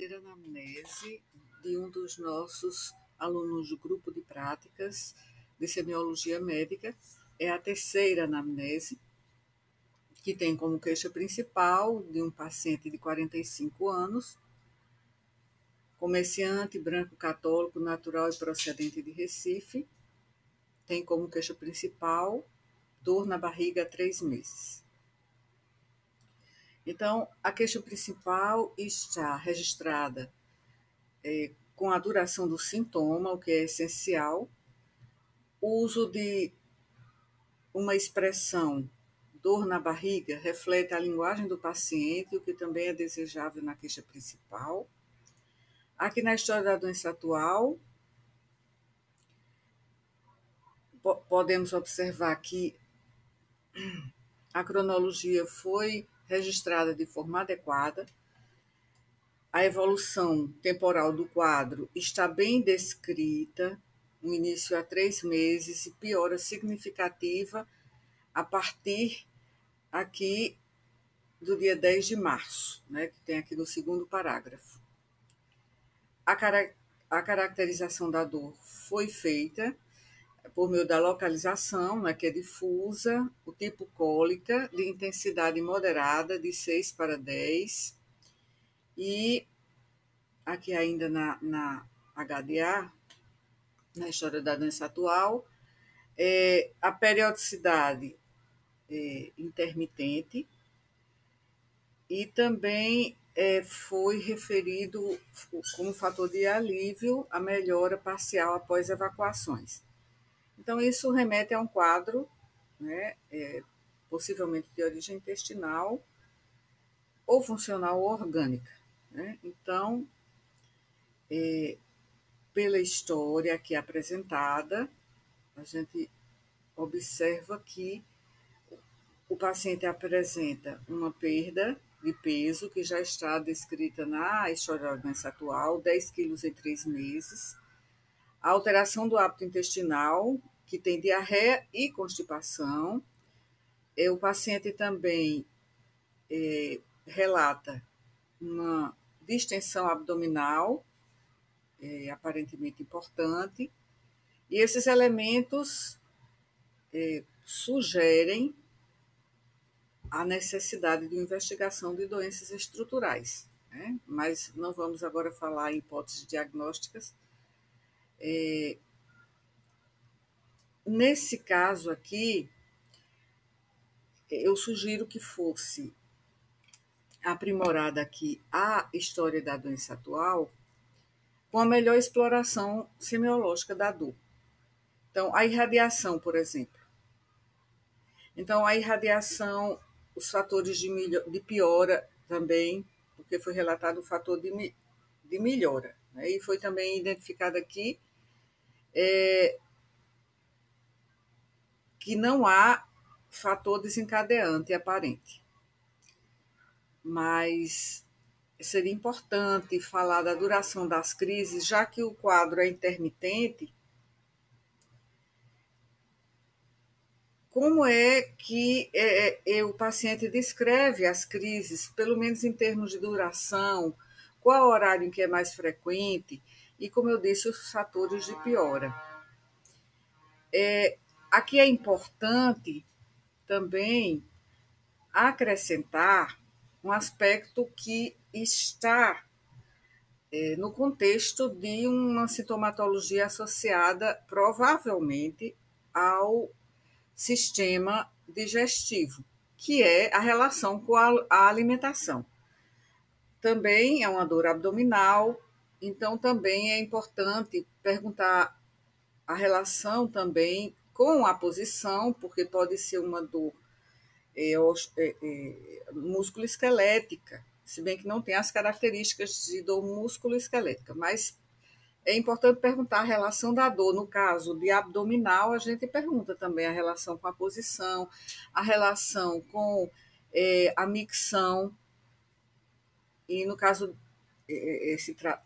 Anamnese de um dos nossos alunos do grupo de práticas de semiologia médica. É a terceira anamnese, que tem como queixa principal de um paciente de 45 anos, comerciante, branco, católico, natural e procedente de Recife. Tem como queixa principal dor na barriga há 3 meses. Então, a queixa principal está registrada com a duração do sintoma, o que é essencial, o uso de uma expressão dor na barriga reflete a linguagem do paciente, o que também é desejável na queixa principal. Aqui na história da doença atual, podemos observar que a cronologia foi registrada de forma adequada, a evolução temporal do quadro está bem descrita, o início há 3 meses e piora significativa a partir aqui do dia 10 de março, né, que tem aqui no segundo parágrafo. A caracterização da dor foi feita por meio da localização, né, que é difusa, o tipo cólica, de intensidade moderada, de 6 para 10, e aqui ainda na HDA, na história da doença atual, a periodicidade intermitente, e também foi referido como fator de alívio a melhora parcial após evacuações. Então, isso remete a um quadro, né, possivelmente de origem intestinal ou funcional ou orgânica. Né? Então, pela história aqui apresentada, a gente observa que o paciente apresenta uma perda de peso, que já está descrita na história da doença atual, 10 quilos em 3 meses, a alteração do hábito intestinal, que tem diarreia e constipação. O paciente também relata uma distensão abdominal, aparentemente importante, e esses elementos sugerem a necessidade de investigação de doenças estruturais, né? Mas não vamos agora falar em hipóteses diagnósticas. Nesse caso aqui, eu sugiro que fosse aprimorada aqui a história da doença atual com a melhor exploração semiológica da dor. Então, a irradiação, por exemplo. Então, a irradiação, os fatores de piora também, porque foi relatado o fator de melhora. Né? E foi também identificado aqui que não há fator desencadeante aparente. Mas seria importante falar da duração das crises, já que o quadro é intermitente. Como é que o paciente descreve as crises, pelo menos em termos de duração, qual é o horário em que é mais frequente e, como eu disse, os fatores de piora. Aqui é importante também acrescentar um aspecto que está no contexto de uma sintomatologia associada provavelmente ao sistema digestivo, que é a relação com a alimentação. Também é uma dor abdominal, então também é importante perguntar a relação também com a posição, porque pode ser uma dor músculo-esquelética, se bem que não tem as características de dor músculo-esquelética, mas é importante perguntar a relação da dor. No caso de abdominal, a gente pergunta também a relação com a posição, a relação com a micção, e no caso,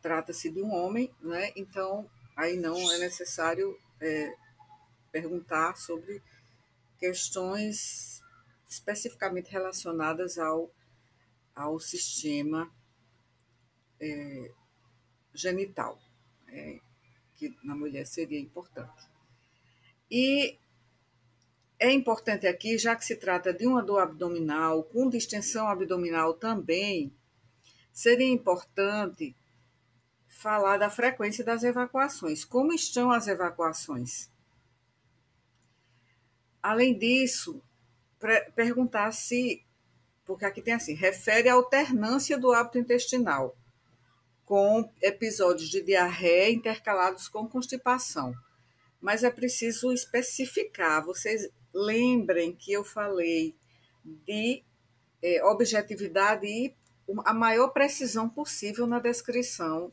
trata-se de um homem, né? Então aí não é necessário perguntar sobre questões especificamente relacionadas ao sistema genital, que na mulher seria importante. E é importante aqui, já que se trata de uma dor abdominal, com distensão abdominal também, seria importante falar da frequência das evacuações. Como estão as evacuações? Além disso, perguntar se, porque aqui tem assim, refere à alternância do hábito intestinal, com episódios de diarreia intercalados com constipação. Mas é preciso especificar. Vocês lembrem que eu falei de objetividade e a maior precisão possível na descrição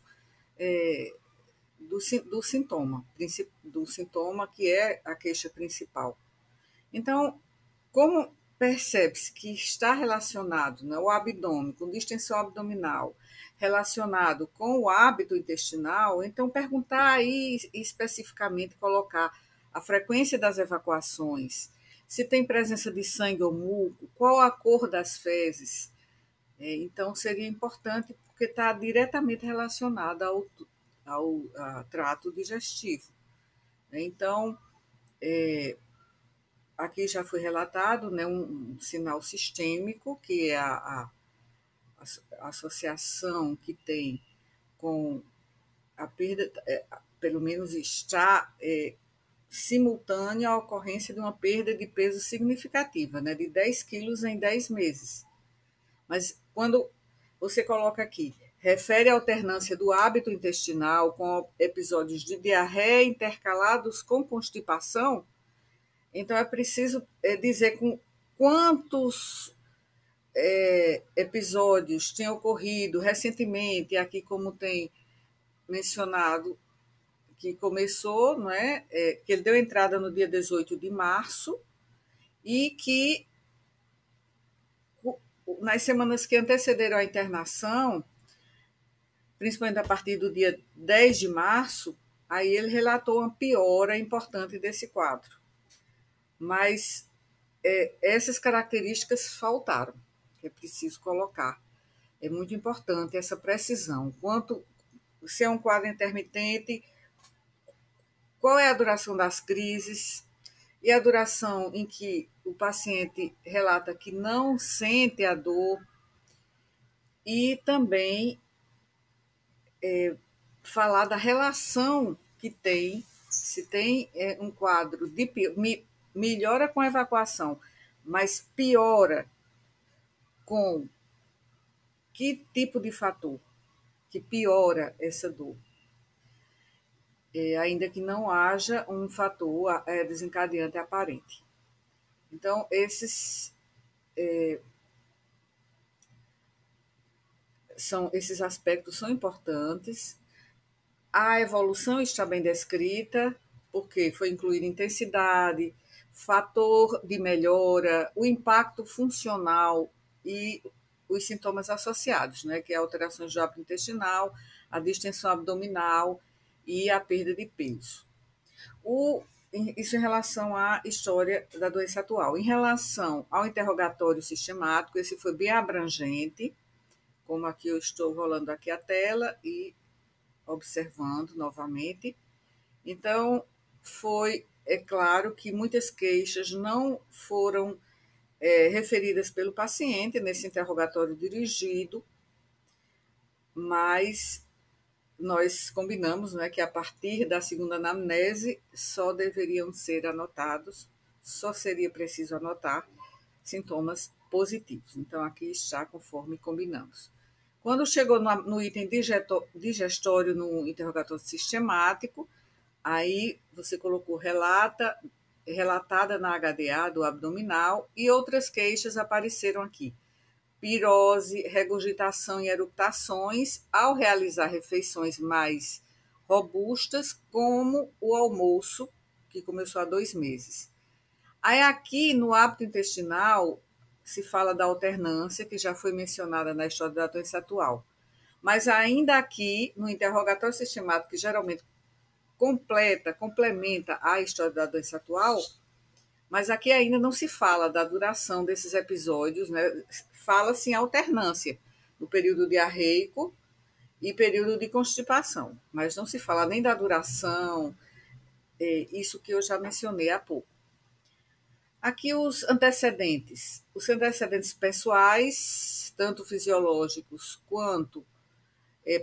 do sintoma que é a queixa principal. Então, como percebe-se que está relacionado, né, o abdômen, com distensão abdominal, relacionado com o hábito intestinal, então perguntar aí especificamente, colocar a frequência das evacuações, se tem presença de sangue ou muco, qual a cor das fezes. Então, seria importante, porque está diretamente relacionada ao trato digestivo. Então, aqui já foi relatado, né, um sinal sistêmico, que é a associação que tem com a perda, pelo menos está simultânea à ocorrência de uma perda de peso significativa, né, de 10 quilos em 10 meses. Mas quando você coloca aqui, refere à alternância do hábito intestinal com episódios de diarreia intercalados com constipação, então é preciso dizer com quantos episódios têm ocorrido recentemente, aqui como tem mencionado, que começou, não é? Que ele deu entrada no dia 18 de março e que nas semanas que antecederam a internação, principalmente a partir do dia 10 de março, aí ele relatou uma piora importante desse quadro. Mas essas características faltaram, que é preciso colocar. É muito importante essa precisão. Se é um quadro intermitente, qual é a duração das crises e a duração em que o paciente relata que não sente a dor, e também falar da relação que tem, se tem um quadro de melhora com a evacuação, mas piora com que tipo de fator que piora essa dor, ainda que não haja um fator desencadeante aparente. Então, esses aspectos são importantes. A evolução está bem descrita, porque foi incluída intensidade, fator de melhora, o impacto funcional e os sintomas associados, né, que é alterações do hábito intestinal, a distensão abdominal e a perda de peso. Isso em relação à história da doença atual. Em relação ao interrogatório sistemático, esse foi bem abrangente, como aqui eu estou rolando aqui a tela e observando novamente. Então, é claro que muitas queixas não foram referidas pelo paciente nesse interrogatório dirigido, mas nós combinamos, né, que a partir da segunda anamnese só seria preciso anotar sintomas positivos. Então, aqui está conforme combinamos. Quando chegou no item digestório, no interrogatório sistemático, aí você colocou relatada na HDA do abdominal, e outras queixas apareceram aqui. Pirose, regurgitação e eructações ao realizar refeições mais robustas, como o almoço, que começou há 2 meses. Aí aqui no hábito intestinal se fala da alternância, que já foi mencionada na história da doença atual. Mas ainda aqui, no interrogatório sistemático, que geralmente complementa a história da doença atual, mas aqui ainda não se fala da duração desses episódios, né? Fala-se em alternância no período diarreico e período de constipação, mas não se fala nem da duração, isso que eu já mencionei há pouco. Aqui os antecedentes pessoais, tanto fisiológicos quanto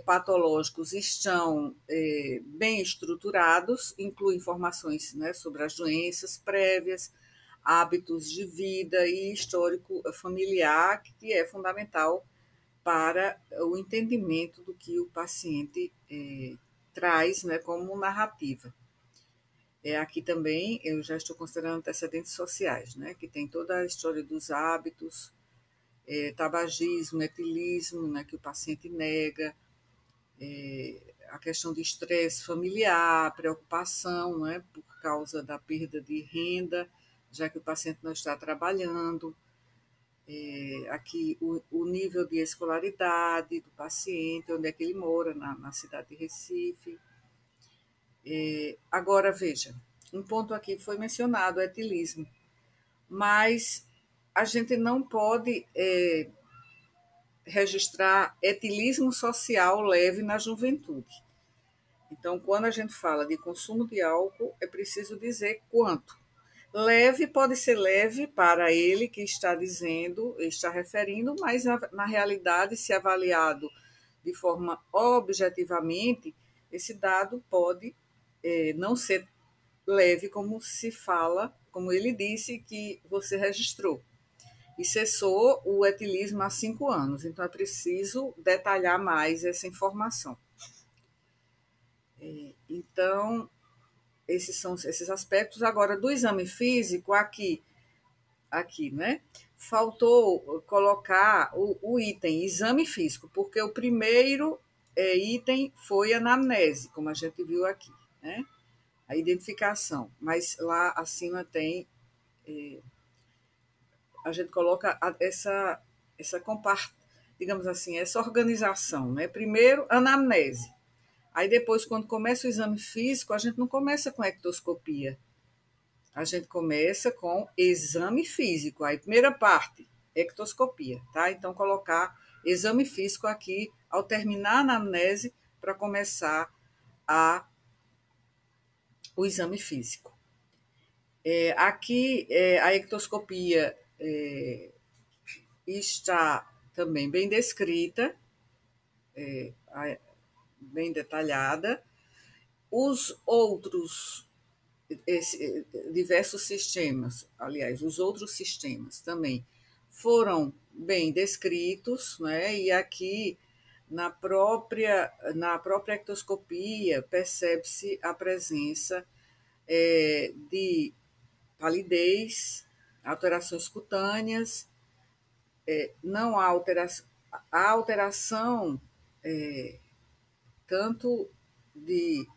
patológicos, estão bem estruturados, inclui informações, né, sobre as doenças prévias, hábitos de vida e histórico familiar, que é fundamental para o entendimento do que o paciente traz, né, como narrativa. Aqui também eu já estou considerando antecedentes sociais, né, que tem toda a história dos hábitos, tabagismo, etilismo, né, que o paciente nega, a questão de estresse familiar, preocupação, né, por causa da perda de renda, já que o paciente não está trabalhando, aqui o nível de escolaridade do paciente, onde é que ele mora, na cidade de Recife. Agora, veja, um ponto aqui foi mencionado, o etilismo, mas a gente não pode registrar etilismo social leve na juventude. Então, quando a gente fala de consumo de álcool, é preciso dizer quanto. Leve pode ser leve para ele que está dizendo, está referindo, mas na realidade, se avaliado de forma objetivamente, esse dado pode não ser leve como se fala, como ele disse que você registrou. E cessou o etilismo há 5 anos, então é preciso detalhar mais essa informação. Então, esses são esses aspectos. Agora, do exame físico, aqui, né? Faltou colocar o item exame físico, porque o primeiro item foi a anamnese, como a gente viu aqui, né? A identificação, mas lá acima tem, a gente coloca digamos assim, essa organização, né? Primeiro, anamnese. Aí depois, quando começa o exame físico, a gente não começa com ectoscopia, a gente começa com exame físico. Aí, primeira parte, ectoscopia, tá? Então, colocar exame físico aqui ao terminar a anamnese para começar o exame físico. Aqui, a ectoscopia está também bem descrita, bem detalhada. Os outros diversos sistemas, aliás, os outros sistemas também foram bem descritos, né? E aqui na própria ectoscopia percebe-se a presença de palidez, alterações cutâneas, não há alteração, a alteração tanto de,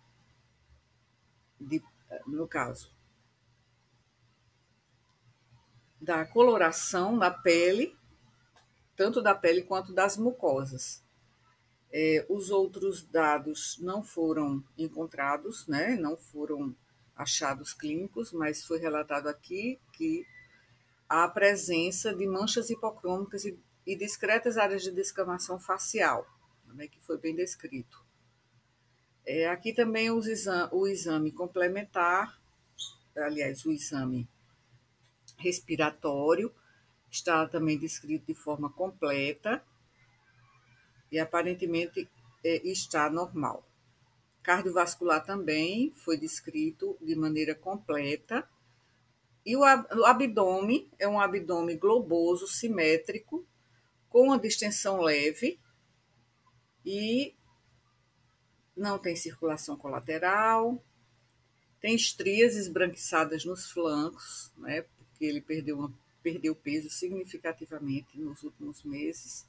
no caso, da coloração na pele, tanto da pele quanto das mucosas. Os outros dados não foram encontrados, né? Não foram achados clínicos, mas foi relatado aqui que há a presença de manchas hipocrômicas e discretas áreas de descamação facial, né? Que foi bem descrito. Aqui também o exame complementar, aliás, o exame respiratório, está também descrito de forma completa e aparentemente está normal. Cardiovascular também foi descrito de maneira completa. E o abdômen é um abdômen globoso, simétrico, com uma distensão leve e não tem circulação colateral, tem estrias esbranquiçadas nos flancos, né, porque ele perdeu peso significativamente nos últimos meses.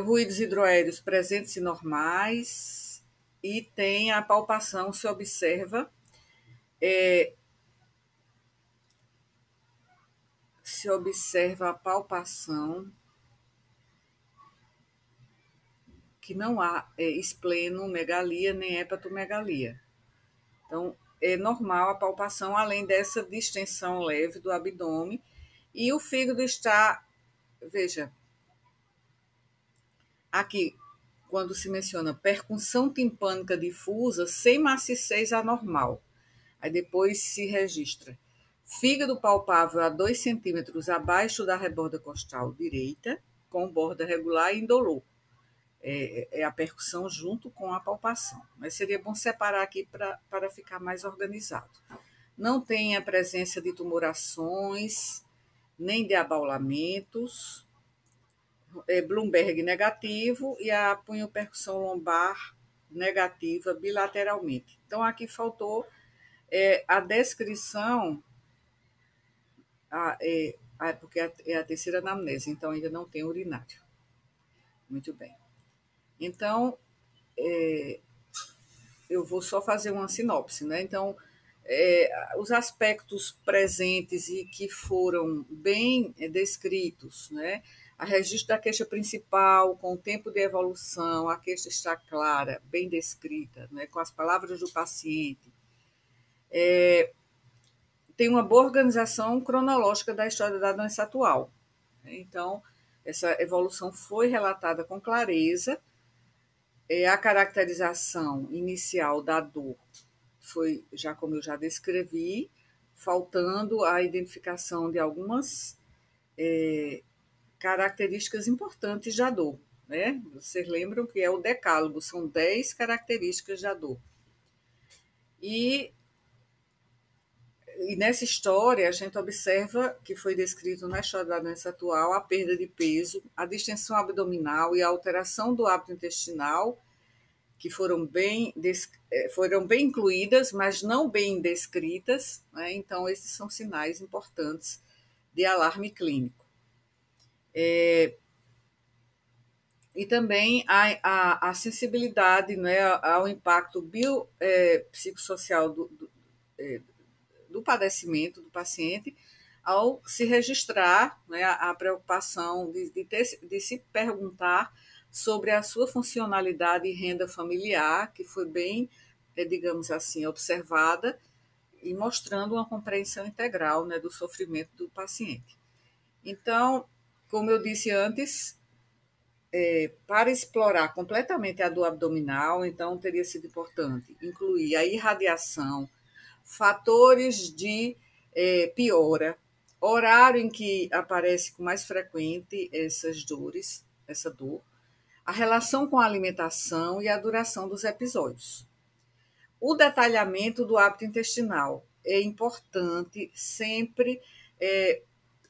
Ruídos hidroaéreos presentes e normais, e tem a palpação, se observa a palpação que não há esplenomegalia nem hepatomegalia. Então, é normal a palpação, além dessa distensão leve do abdômen, e o fígado está, veja, aqui, quando se menciona percussão timpânica difusa sem maciez anormal. Aí depois se registra fígado palpável a 2 centímetros abaixo da reborda costal direita, com borda regular e indolor. É a percussão junto com a palpação. Mas seria bom separar aqui para ficar mais organizado. Não tem a presença de tumorações, nem de abaulamentos, Bloomberg negativo e a punhopercussão lombar negativa bilateralmente. Então, aqui faltou a descrição, porque é a terceira anamnese, então ainda não tem urinário. Muito bem. Então, eu vou só fazer uma sinopse, né? Então, os aspectos presentes e que foram bem descritos, né? A registro da queixa principal, com o tempo de evolução, a queixa está clara, bem descrita, né? Com as palavras do paciente. Tem uma boa organização cronológica da história da doença atual. Então, essa evolução foi relatada com clareza. A caracterização inicial da dor foi, já como eu já descrevi, faltando a identificação de algumas características importantes da dor. Né? Vocês lembram que é o decálogo, são 10 características da dor. E nessa história, a gente observa que foi descrito na história da doença atual a perda de peso, a distensão abdominal e a alteração do hábito intestinal, que foram bem incluídas, mas não bem descritas, né? Então, esses são sinais importantes de alarme clínico. E também a sensibilidade, né, ao impacto biopsicossocial do padecimento do paciente, ao se registrar, né, a preocupação de se perguntar sobre a sua funcionalidade e renda familiar, que foi bem, digamos assim, observada e mostrando uma compreensão integral, né, do sofrimento do paciente. Então, como eu disse antes, para explorar completamente a dor abdominal, então teria sido importante incluir a irradiação, fatores de piora, horário em que aparece com mais frequente essa dor, a relação com a alimentação e a duração dos episódios. O detalhamento do hábito intestinal é importante sempre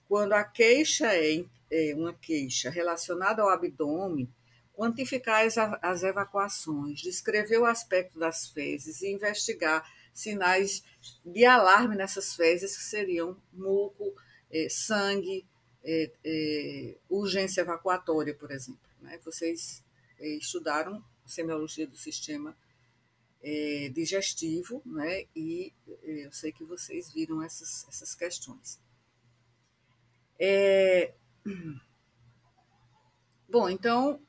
quando a queixa é uma queixa relacionada ao abdômen, quantificar as evacuações, descrever o aspecto das fezes e investigar sinais de alarme nessas fezes, que seriam muco, sangue, urgência evacuatória, por exemplo. Né? Vocês estudaram semiologia do sistema digestivo, né? E eu sei que vocês viram essas questões. Bom, então,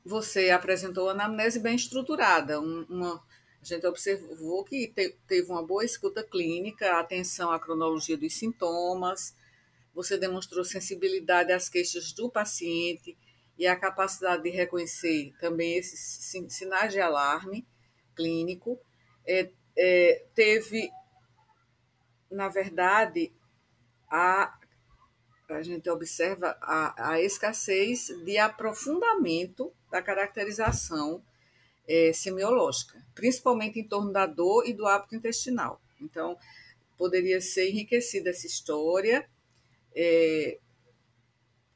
você apresentou a anamnese bem estruturada, a gente observou que teve uma boa escuta clínica, atenção à cronologia dos sintomas, você demonstrou sensibilidade às queixas do paciente e a capacidade de reconhecer também esses sinais de alarme clínico. Teve, na verdade, a gente observa a escassez de aprofundamento da caracterização semiológica, principalmente em torno da dor e do hábito intestinal. Então, poderia ser enriquecida essa história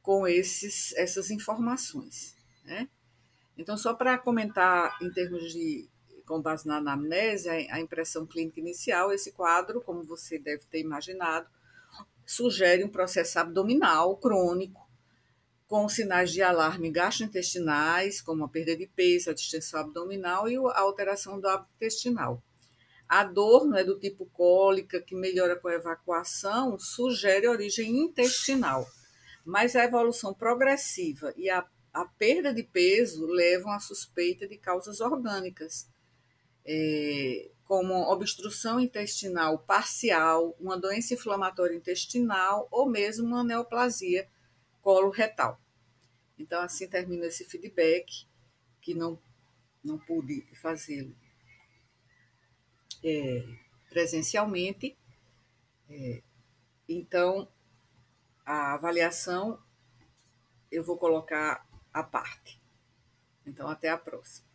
com essas informações. Né? Então, só para comentar em termos com base na anamnese, a impressão clínica inicial, esse quadro, como você deve ter imaginado, sugere um processo abdominal crônico, com sinais de alarme gastrointestinais, como a perda de peso, a distensão abdominal e a alteração do hábito intestinal. A dor, né, do tipo cólica, que melhora com a evacuação, sugere origem intestinal, mas a evolução progressiva e a perda de peso levam à suspeita de causas orgânicas, como obstrução intestinal parcial, uma doença inflamatória intestinal ou mesmo uma neoplasia coloretal. Então, assim termina esse feedback, que não pude fazê-lo presencialmente. Então, a avaliação eu vou colocar à parte. Então, até a próxima.